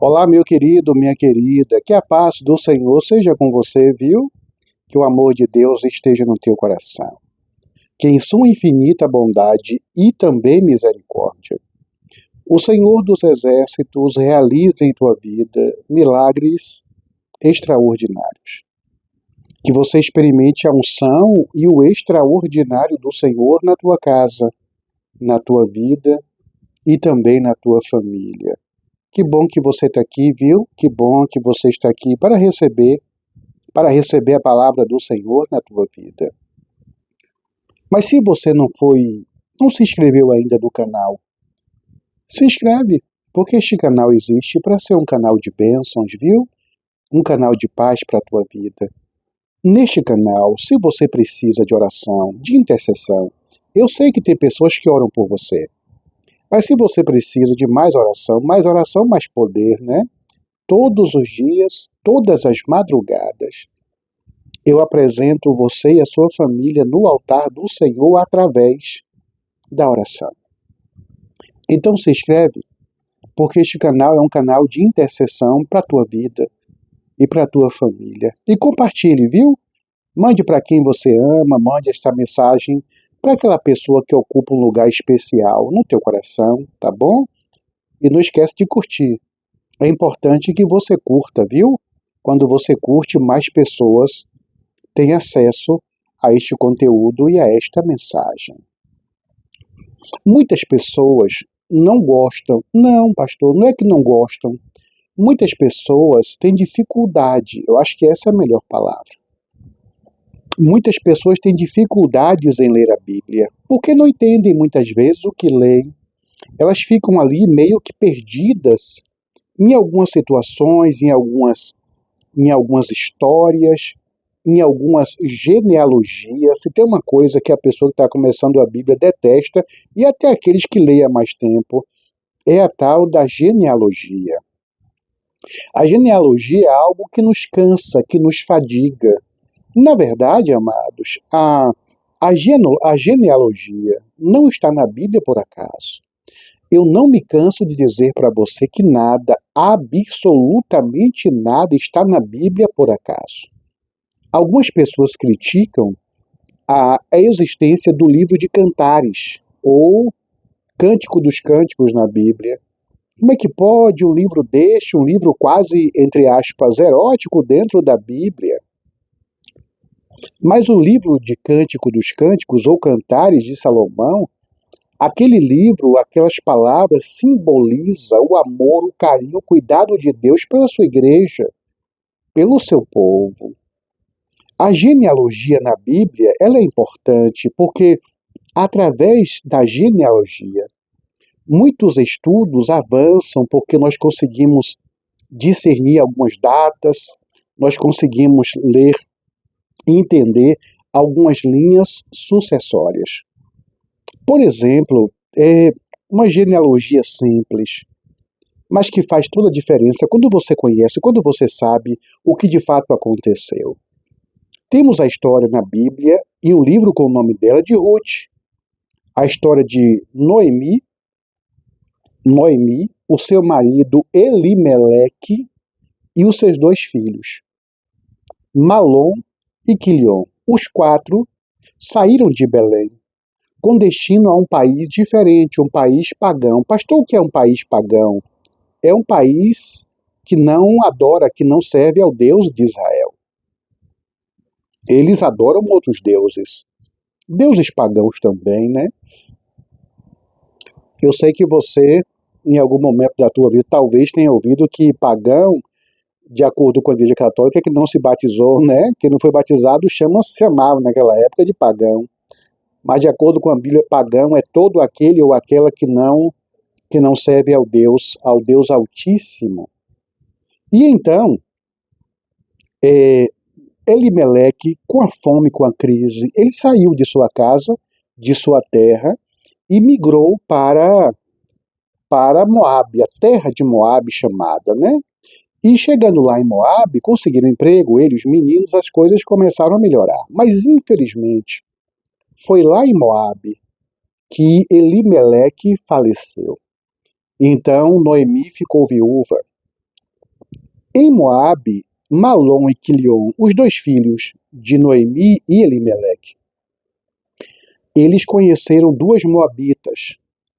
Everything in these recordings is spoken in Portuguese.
Olá, meu querido, minha querida, que a paz do Senhor seja com você, viu? Que o amor de Deus esteja no teu coração. Que em sua infinita bondade e também misericórdia, o Senhor dos Exércitos realize em tua vida milagres extraordinários. Que você experimente a unção e o extraordinário do Senhor na tua casa, na tua vida e também na tua família. Que bom que você está aqui, viu? Que bom que você está aqui para receber a palavra do Senhor na tua vida. Mas se você não se inscreveu ainda no canal, se inscreve, porque este canal existe para ser um canal de bênçãos, viu? Um canal de paz para a tua vida. Neste canal, se você precisa de oração, de intercessão, eu sei que tem pessoas que oram por você. Mas se você precisa de mais oração, mais poder, né? Todos os dias, todas as madrugadas, eu apresento você e a sua família no altar do Senhor através da oração. Então se inscreve, porque este canal é um canal de intercessão para a tua vida e para a tua família. E compartilhe, viu? Mande para quem você ama, mande esta mensagem para aquela pessoa que ocupa um lugar especial no teu coração, tá bom? E não esquece de curtir. É importante que você curta, viu? Quando você curte, mais pessoas têm acesso a este conteúdo e a esta mensagem. Muitas pessoas não gostam. Não, pastor, não é que não gostam. Muitas pessoas têm dificuldade. Eu acho que essa é a melhor palavra. Muitas pessoas têm dificuldades em ler a Bíblia, porque não entendem muitas vezes o que leem. Elas ficam ali meio que perdidas em algumas situações, em algumas histórias, em algumas genealogias. Se tem uma coisa que a pessoa que está começando a Bíblia detesta, e até aqueles que leem há mais tempo, é a tal da genealogia. A genealogia é algo que nos cansa, que nos fadiga. Na verdade, amados, a genealogia não está na Bíblia por acaso. Eu não me canso de dizer para você que nada, absolutamente nada, está na Bíblia por acaso. Algumas pessoas criticam a existência do livro de Cantares, ou Cântico dos Cânticos na Bíblia. Como é que pode um livro deste, um livro quase, entre aspas, erótico dentro da Bíblia? Mas o livro de Cântico dos Cânticos, ou Cantares de Salomão, aquele livro, aquelas palavras, simboliza o amor, o carinho, o cuidado de Deus pela sua igreja, pelo seu povo. A genealogia na Bíblia, ela é importante porque, através da genealogia, muitos estudos avançam porque nós conseguimos discernir algumas datas, nós conseguimos ler e entender algumas linhas sucessórias. Por exemplo, uma genealogia simples, mas que faz toda a diferença quando você conhece, quando você sabe o que de fato aconteceu. Temos a história na Bíblia e um livro com o nome dela de Ruth. A história de Noemi, o seu marido Elimeleque e os seus 2 filhos, Malom e Quilion. Os 4 saíram de Belém com destino a um país diferente, um país pagão. Pastor, o que é um país pagão? É um país que não adora, que não serve ao Deus de Israel. Eles adoram outros deuses. Deuses pagãos também, né? Eu sei que você, em algum momento da tua vida, talvez tenha ouvido que pagão, de acordo com a Igreja Católica, que não se batizou, né? Que não foi batizado, chamava naquela época de pagão. Mas de acordo com a Bíblia, pagão é todo aquele ou aquela que não serve ao Deus Altíssimo. E então, Elimeleque, com a fome, com a crise, ele saiu de sua casa, de sua terra, e migrou para Moabe, a terra de Moabe chamada, né? E chegando lá em Moabe, conseguiram emprego, ele e os meninos, as coisas começaram a melhorar. Mas, infelizmente, foi lá em Moabe que Elimeleque faleceu. Então, Noemi ficou viúva. Em Moabe, Malom e Quilion, os dois filhos de Noemi e Elimeleque, eles conheceram duas moabitas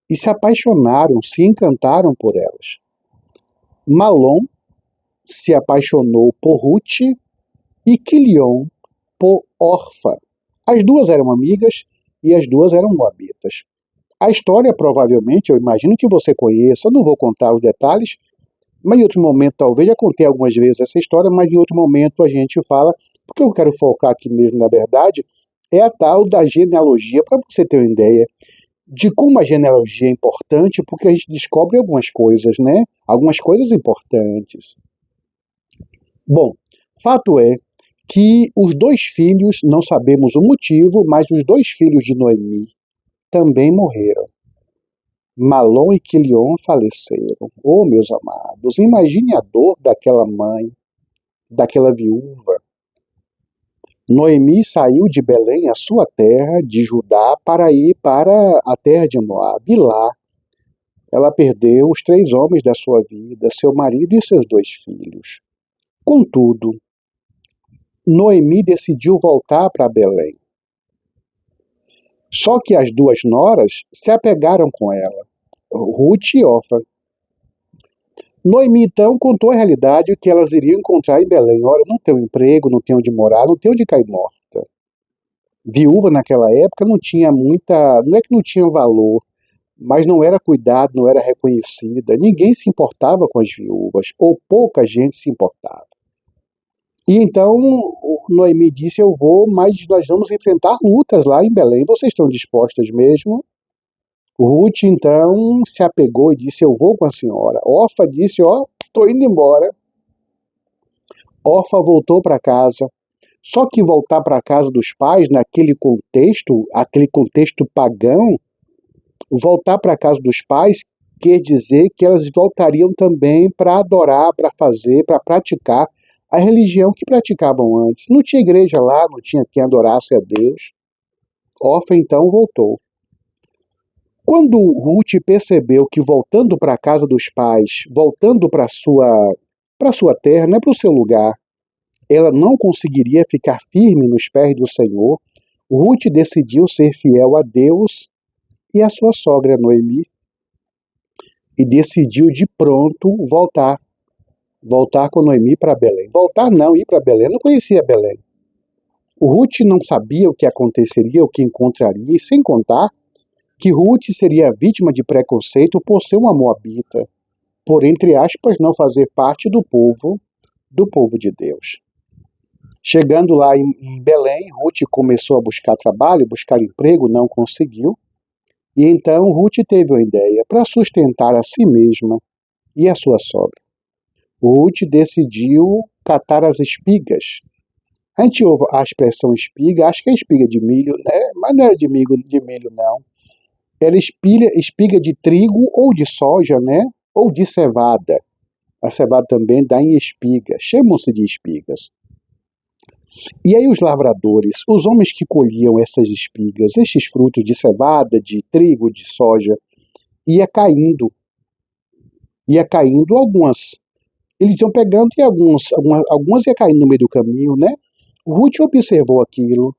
e se apaixonaram, se encantaram por elas. Malom se apaixonou por Ruth e Quilion por Orfa. As duas eram amigas e as duas eram moabitas. A história, provavelmente, eu imagino que você conheça, eu não vou contar os detalhes, mas em outro momento, talvez, já contei algumas vezes essa história, mas em outro momento a gente fala, porque eu quero focar aqui mesmo, na verdade, é a tal da genealogia, para você ter uma ideia de como a genealogia é importante, porque a gente descobre algumas coisas, né? Algumas coisas importantes. Bom, fato é que os dois filhos, não sabemos o motivo, mas os dois filhos de Noemi também morreram. Malom e Quilion faleceram. Oh, meus amados, imagine a dor daquela mãe, daquela viúva. Noemi saiu de Belém, a sua terra, de Judá, para ir para a terra de Moab. E lá, ela perdeu os 3 homens da sua vida, seu marido e seus 2 filhos. Contudo, Noemi decidiu voltar para Belém. Só que as 2 noras se apegaram com ela, Ruth e Orfa. Noemi, então, contou a realidade que elas iriam encontrar em Belém. Olha, não tem um emprego, não tem onde morar, não tem onde cair morta. Viúva naquela época não tinha muita... Não é que não tinha valor, mas não era cuidado, não era reconhecida. Ninguém se importava com as viúvas, ou pouca gente se importava. E então Noemi disse, eu vou, mas nós vamos enfrentar lutas lá em Belém. Vocês estão dispostas mesmo? Ruth, então, se apegou e disse, eu vou com a senhora. Orfa disse, ó, estou indo embora. Orfa voltou para casa. Só que voltar para a casa dos pais, naquele contexto, aquele contexto pagão, voltar para a casa dos pais quer dizer que elas voltariam também para adorar, para fazer, para praticar a religião que praticavam antes. Não tinha igreja lá, não tinha quem adorasse a Deus. Orfa então voltou. Quando Ruth percebeu que voltando para a casa dos pais, voltando para sua terra, não é para o seu lugar, ela não conseguiria ficar firme nos pés do Senhor, Ruth decidiu ser fiel a Deus e a sua sogra Noemi e decidiu de pronto voltar com Noemi para Belém. Voltar não, ir para Belém, não conhecia Belém. O Ruth não sabia o que aconteceria, o que encontraria, e sem contar que Ruth seria vítima de preconceito por ser uma moabita, por, entre aspas, não fazer parte do povo de Deus. Chegando lá em Belém, Ruth começou a buscar trabalho, buscar emprego, não conseguiu. E então Ruth teve uma ideia para sustentar a si mesma e a sua sogra. Ruth decidiu catar as espigas. A gente ouve a expressão espiga, acho que é espiga de milho, né? Mas não era de milho não. Era espiga de trigo ou de soja, né? Ou de cevada. A cevada também dá em espiga, chamam-se de espigas. E aí os lavradores, os homens que colhiam essas espigas, estes frutos de cevada, de trigo, de soja, ia caindo algumas. Eles iam pegando e algumas ia caindo no meio do caminho, né? Ruth observou aquilo.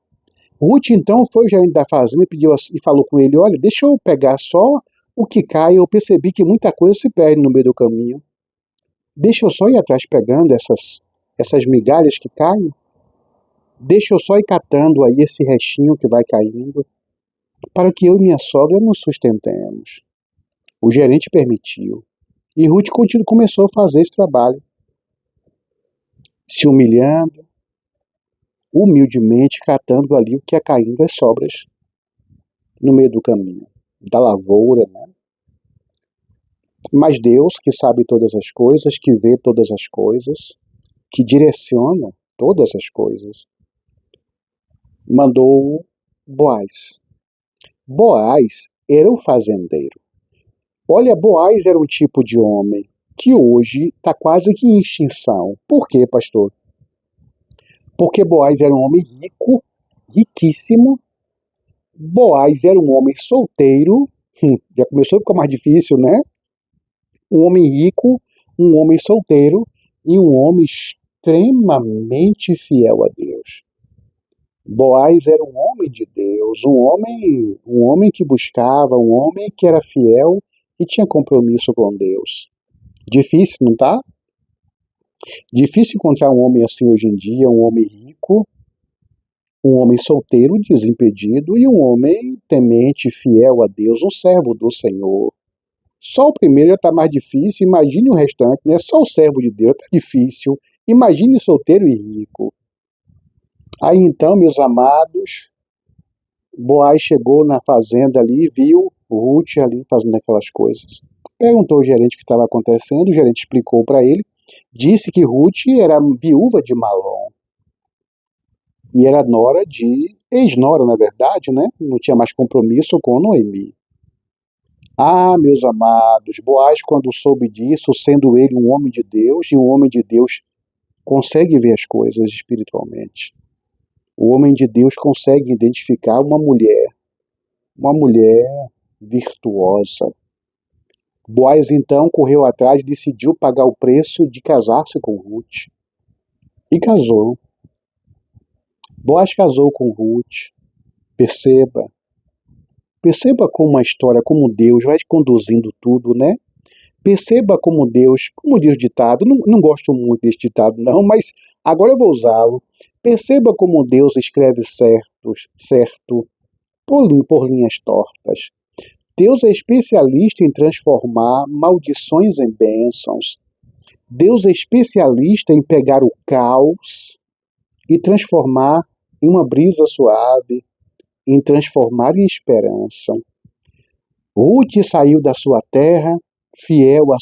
Ruth então foi o gerente da fazenda e pediu e falou com ele, olha, deixa eu pegar só o que cai, eu percebi que muita coisa se perde no meio do caminho. Deixa eu só ir atrás pegando essas migalhas que caem. Deixa eu só ir catando aí esse restinho que vai caindo, para que eu e minha sogra nos sustentemos. O gerente permitiu. E Ruth começou a fazer esse trabalho, se humilhando, humildemente catando ali o que ia caindo, as sobras, no meio do caminho, da lavoura, né? Mas Deus, que sabe todas as coisas, que vê todas as coisas, que direciona todas as coisas, mandou Boaz. Boaz era o fazendeiro. Olha, Boaz era um tipo de homem que hoje está quase que em extinção. Por quê, pastor? Porque Boaz era um homem rico, riquíssimo. Boaz era um homem solteiro. Já começou a ficar mais difícil, né? Um homem rico, um homem solteiro. e um homem extremamente fiel a Deus. Boaz era um homem de Deus, um homem que buscava, um homem que era fiel e tinha compromisso com Deus. Difícil, não tá? Difícil encontrar um homem assim hoje em dia, um homem rico, um homem solteiro, desimpedido e um homem temente, fiel a Deus, um servo do Senhor. Só o primeiro já está mais difícil, imagine o restante, né? Só o servo de Deus está difícil. Imagine solteiro e rico. Aí então, meus amados, Boaz chegou na fazenda ali, viu Ruth ali fazendo aquelas coisas. Perguntou ao gerente o que estava acontecendo, o gerente explicou para ele, disse que Ruth era viúva de Malom. E era ex-nora, na verdade, né? Não tinha mais compromisso com Noemi. Ah, meus amados, Boaz, quando soube disso, sendo ele um homem de Deus, e um homem de Deus consegue ver as coisas espiritualmente. O homem de Deus consegue identificar uma mulher virtuosa. Boaz então correu atrás e decidiu pagar o preço de casar-se com Ruth. E casou. Boaz casou com Ruth. Perceba como a história, como Deus vai conduzindo tudo, né? Perceba como Deus, como diz o ditado, não gosto muito desse ditado não, mas agora eu vou usá-lo. Perceba como Deus escreve certo por linhas tortas. Deus é especialista em transformar maldições em bênçãos. Deus é especialista em pegar o caos e transformar em uma brisa suave, em transformar em esperança. Ruth saiu da sua terra, fiel à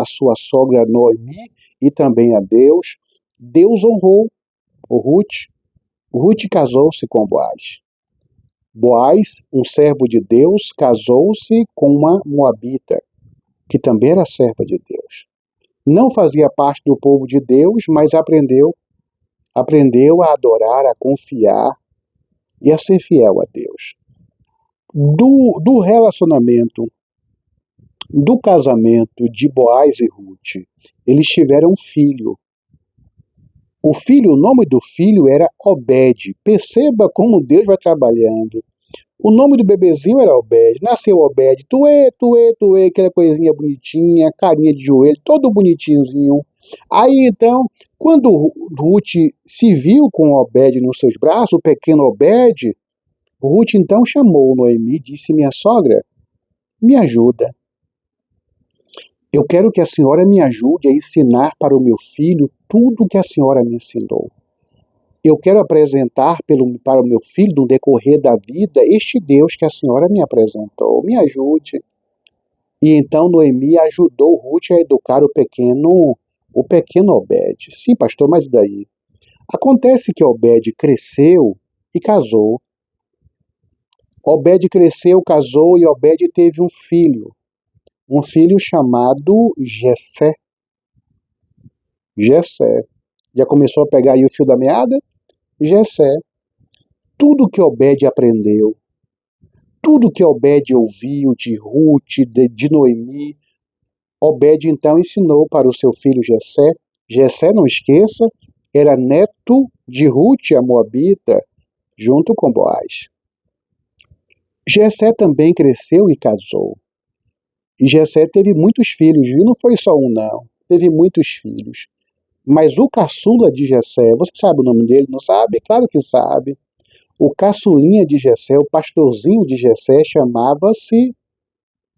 sua sogra Noemi e também a Deus. Deus honrou Ruth. Ruth casou-se com Boaz. Boaz, um servo de Deus, casou-se com uma moabita, que também era serva de Deus. Não fazia parte do povo de Deus, mas aprendeu a adorar, a confiar e a ser fiel a Deus. Do relacionamento, do casamento de Boaz e Ruth, eles tiveram um filho. O nome do filho era Obed. Perceba como Deus vai trabalhando. O nome do bebezinho era Obed. Nasceu Obed. Tuê, tuê, tuê, aquela coisinha bonitinha, carinha de joelho, todo bonitinhozinho. Aí então, quando Ruth se viu com Obed nos seus braços, o pequeno Obed, Ruth então chamou Noemi e disse: minha sogra, me ajuda. Eu quero que a senhora me ajude a ensinar para o meu filho tudo o que a senhora me ensinou. Eu quero apresentar para o meu filho, no decorrer da vida, este Deus que a senhora me apresentou. Me ajude. E então Noemi ajudou Ruth a educar o pequeno Obed. Sim, pastor, mas daí? Acontece que Obed cresceu e casou. Obed cresceu, casou e Obed teve um filho chamado Jessé. Jessé. Já começou a pegar aí o fio da meada? Jessé. Tudo que Obed aprendeu, tudo que Obed ouviu de Ruth, de Noemi, Obed então ensinou para o seu filho Jessé. Jessé, não esqueça, era neto de Ruth, a moabita, junto com Boaz. Jessé também cresceu e casou. E Jessé teve muitos filhos, e não foi só um não, teve muitos filhos. Mas o caçula de Jessé, você sabe o nome dele, não sabe? Claro que sabe. O caçulinha de Jessé, o pastorzinho de Jessé, chamava-se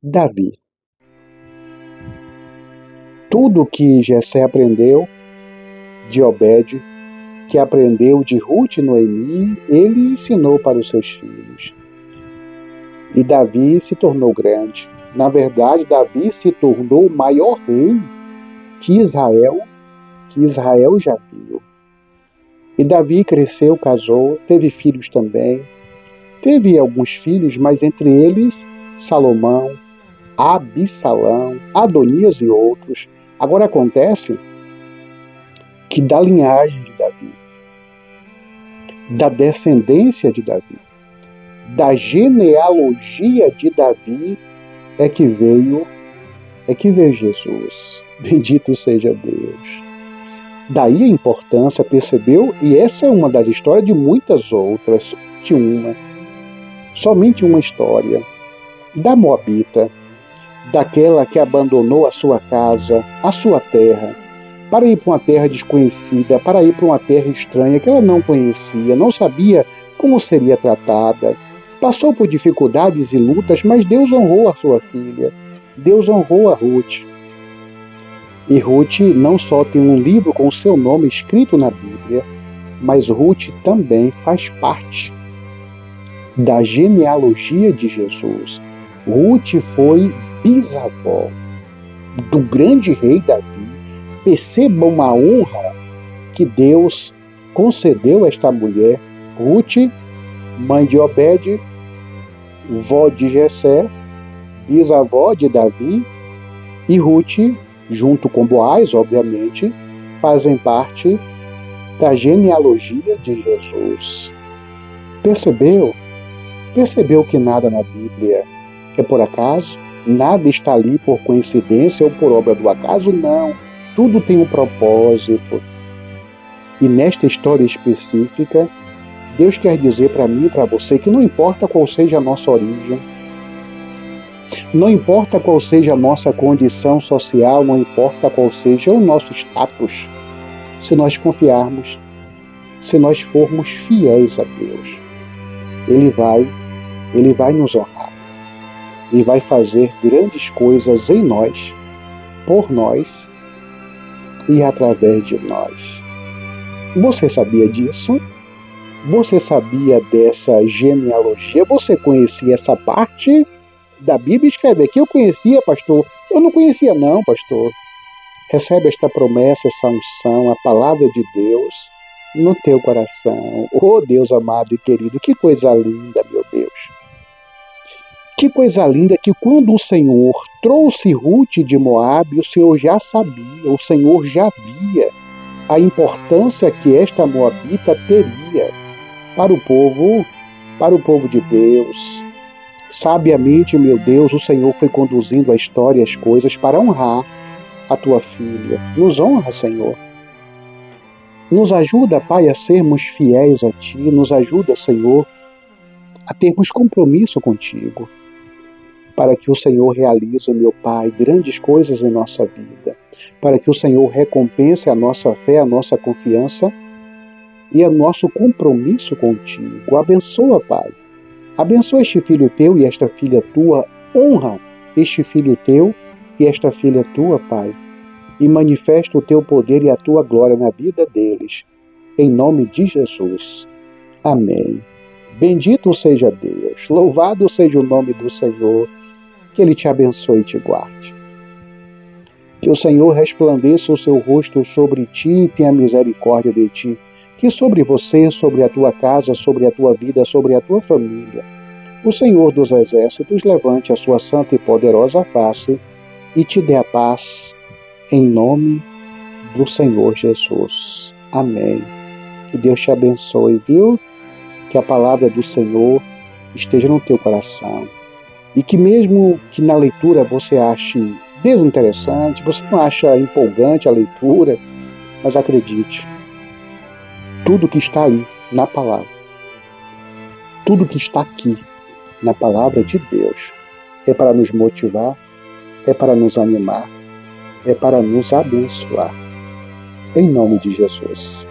Davi. Tudo que Jessé aprendeu de Obed, que aprendeu de Ruth e Noemi, ele ensinou para os seus filhos. E Davi se tornou grande. Na verdade, Davi se tornou o maior rei que Israel já viu. E Davi cresceu, casou, teve filhos também. Teve alguns filhos, mas entre eles Salomão, Absalão, Adonias e outros. Agora acontece que da linhagem de Davi, da descendência de Davi, da genealogia de Davi é que veio Jesus. Bendito seja Deus. Daí a importância, percebeu? E essa é uma das histórias de muitas outras, somente uma história da Moabita, daquela que abandonou a sua casa, a sua terra, para ir para uma terra desconhecida, para ir para uma terra estranha que ela não conhecia, não sabia como seria tratada. Passou por dificuldades e lutas, mas Deus honrou a sua filha. Deus honrou a Ruth. E Ruth não só tem um livro com o seu nome escrito na Bíblia, mas Ruth também faz parte da genealogia de Jesus. Ruth foi bisavó do grande rei Davi. Percebam a honra que Deus concedeu a esta mulher. Ruth, mãe de Obed, vó de Jessé, bisavó de Davi, e Ruth, junto com Boaz, obviamente, fazem parte da genealogia de Jesus. Percebeu? Percebeu que nada na Bíblia é por acaso? Nada está ali por coincidência ou por obra do acaso? Não. Tudo tem um propósito. E nesta história específica, Deus quer dizer para mim e para você que não importa qual seja a nossa origem, não importa qual seja a nossa condição social, não importa qual seja o nosso status, se nós confiarmos, se nós formos fiéis a Deus, Ele vai nos honrar e vai fazer grandes coisas em nós, por nós e através de nós. Você sabia disso? Você sabia dessa genealogia? Você conhecia essa parte da Bíblia? Escreve aqui, eu conhecia, pastor. Eu não conhecia não, pastor. Recebe esta promessa, essa unção, a palavra de Deus no teu coração. Oh, Deus amado e querido, que coisa linda, meu Deus. Que coisa linda que quando o Senhor trouxe Ruth de Moabe, o Senhor já sabia, o Senhor já via a importância que esta Moabita teria para o povo de Deus. Sabiamente, meu Deus, o Senhor foi conduzindo a história e as coisas para honrar a tua filha. Nos honra, Senhor. Nos ajuda, Pai, a sermos fiéis a Ti. Nos ajuda, Senhor, a termos compromisso contigo, para que o Senhor realize, meu Pai, grandes coisas em nossa vida, para que o Senhor recompense a nossa fé, a nossa confiança e o nosso compromisso contigo. Abençoa, Pai. Abençoa este filho teu e esta filha tua. Honra este filho teu e esta filha tua, Pai. E manifesta o teu poder e a tua glória na vida deles. Em nome de Jesus. Amém. Bendito seja Deus. Louvado seja o nome do Senhor. Que Ele te abençoe e te guarde. Que o Senhor resplandeça o seu rosto sobre ti e tenha misericórdia de ti. Que sobre você, sobre a tua casa, sobre a tua vida, sobre a tua família, o Senhor dos Exércitos levante a sua santa e poderosa face e te dê a paz, em nome do Senhor Jesus. Amém. Que Deus te abençoe, viu? Que a palavra do Senhor esteja no teu coração. E que mesmo que na leitura você ache desinteressante, você não acha empolgante a leitura, mas acredite, tudo que está ali na palavra, tudo que está aqui na palavra de Deus é para nos motivar, é para nos animar, é para nos abençoar. Em nome de Jesus.